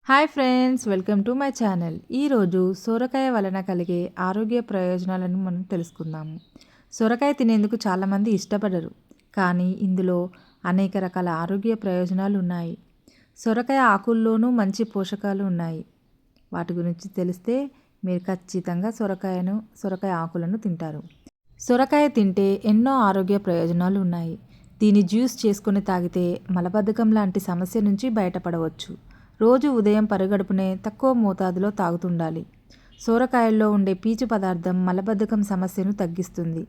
Hi friends, welcome to my channel. ఈరోజు సొరకాయ వలన కలిగే ఆరోగ్య ప్రయోజనాలను మనం తెలుసుకుందాము. సొరకాయ తినేందుకు చాలామంది ఇష్టపడరు, కానీ ఇందులో అనేక రకాల ఆరోగ్య ప్రయోజనాలు ఉన్నాయి. సొరకాయ ఆకుల్లోనూ మంచి పోషకాలు ఉన్నాయి. వాటి గురించి తెలిస్తే మీరు ఖచ్చితంగా సొరకాయ ఆకులను తింటారు. సొరకాయ తింటే ఎన్నో ఆరోగ్య ప్రయోజనాలు ఉన్నాయి. దీన్ని జ్యూస్ చేసుకొని తాగితే మలబద్ధకం లాంటి సమస్య నుంచి బయటపడవచ్చు. రోజు ఉదయం పరుగడుపునే తక్కువ మోతాదులో తాగుతుండాలి. సొరకాయల్లో ఉండే పీచు పదార్థం మలబద్ధకం సమస్యను తగ్గిస్తుంది,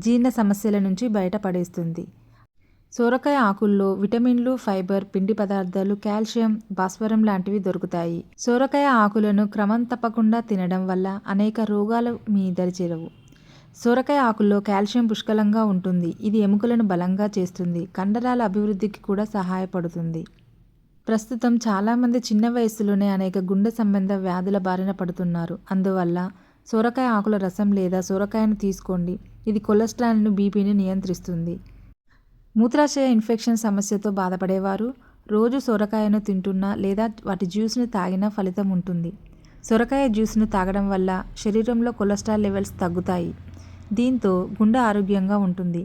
జీర్ణ సమస్యల నుంచి బయటపడేస్తుంది. సొరకాయ ఆకుల్లో విటమిన్లు, ఫైబర్, పిండి పదార్థాలు, కాల్షియం, భాస్వరం లాంటివి దొరుకుతాయి. సొరకాయ ఆకులను క్రమం తప్పకుండా తినడం వల్ల అనేక రోగాలు మీ దరిచేరవు. సొరకాయ ఆకుల్లో కాల్షియం పుష్కలంగా ఉంటుంది. ఇది ఎముకలను బలంగా చేస్తుంది, కండరాల అభివృద్ధికి కూడా సహాయపడుతుంది. ప్రస్తుతం చాలామంది చిన్న వయసులోనే అనేక గుండె సంబంధ వ్యాధుల బారిన పడుతున్నారు. అందువల్ల సొరకాయ ఆకుల రసం లేదా సొరకాయను తీసుకోండి. ఇది కొలెస్ట్రాల్ను, బీపీని నియంత్రిస్తుంది. మూత్రాశయ ఇన్ఫెక్షన్ సమస్యతో బాధపడేవారు రోజు సొరకాయను తింటున్నా లేదా వాటి జ్యూస్ను తాగినా ఫలితం ఉంటుంది. సొరకాయ జ్యూస్ను తాగడం వల్ల శరీరంలో కొలెస్ట్రాల్ లెవెల్స్ తగ్గుతాయి. దీంతో గుండె ఆరోగ్యంగా ఉంటుంది.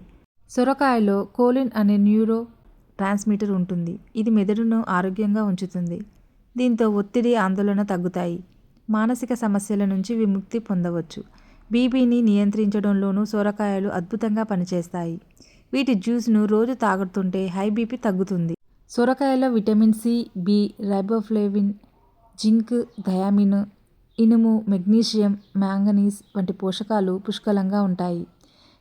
సొరకాయలో కోలిన్ అనే న్యూరో ట్రాన్స్మిటర్ ఉంటుంది. ఇది మెదడును ఆరోగ్యంగా ఉంచుతుంది. దీంతో ఒత్తిడి, ఆందోళన తగ్గుతాయి. మానసిక సమస్యల నుంచి విముక్తి పొందవచ్చు. బీపీని నియంత్రించడంలోనూ సొరకాయలు అద్భుతంగా పనిచేస్తాయి. వీటి జ్యూస్ను రోజు తాగుతుంటే హై బీపీ తగ్గుతుంది. సొరకాయలో vitamin C, B, riboflavin, zinc, thiamine, ఇనుము, మెగ్నీషియం, మ్యాంగనీస్ వంటి పోషకాలు పుష్కలంగా ఉంటాయి.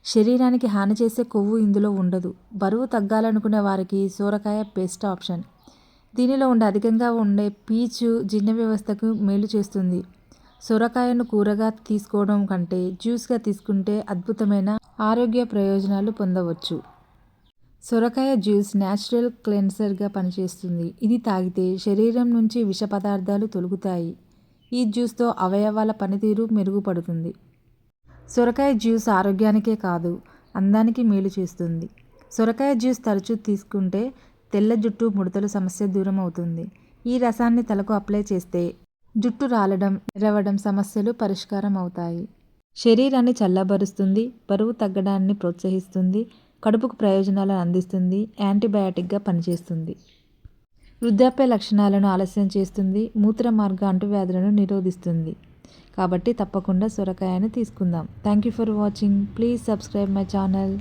శరీరానికి హాని చేసే కొవ్వు ఇందులో ఉండదు. బరువు తగ్గాలనుకునే వారికి సొరకాయ బెస్ట్ ఆప్షన్. దీనిలో అధికంగా ఉండే పీచు జీర్ణ వ్యవస్థకు మేలు చేస్తుంది. సొరకాయను కూరగా తీసుకోవడం కంటే జ్యూస్గా తీసుకుంటే అద్భుతమైన ఆరోగ్య ప్రయోజనాలు పొందవచ్చు. సొరకాయ జ్యూస్ న్యాచురల్ క్లెన్సర్గా పనిచేస్తుంది. ఇది తాగితే శరీరం నుంచి విష పదార్థాలు తొలగుతాయి. ఈ జ్యూస్తో అవయవాల పనితీరు మెరుగుపడుతుంది. సొరకాయ జ్యూస్ ఆరోగ్యానికే కాదు, అందానికి మేలు చేస్తుంది. సొరకాయ జ్యూస్ తరచూ తీసుకుంటే తెల్ల జుట్టు, ముడతల సమస్య దూరం అవుతుంది. ఈ రసాన్ని తలకు అప్లై చేస్తే జుట్టు రాలడం, ఎర్రవడం సమస్యలు పరిష్కారం అవుతాయి. శరీరాన్ని చల్లబరుస్తుంది, బరువు తగ్గడాన్ని ప్రోత్సహిస్తుంది, కడుపుకు ప్రయోజనాలను అందిస్తుంది, యాంటీబయాటిక్గా పనిచేస్తుంది. వృద్ధాప్య లక్షణాలను ఆలస్యం చేస్తుంది, మూత్ర మార్గ అంటువ్యాధులను నిరోధిస్తుంది. కాబట్టి తప్పకుండా సొరకాయను తీసుకుందాం. Thank you for watching. Please subscribe my channel.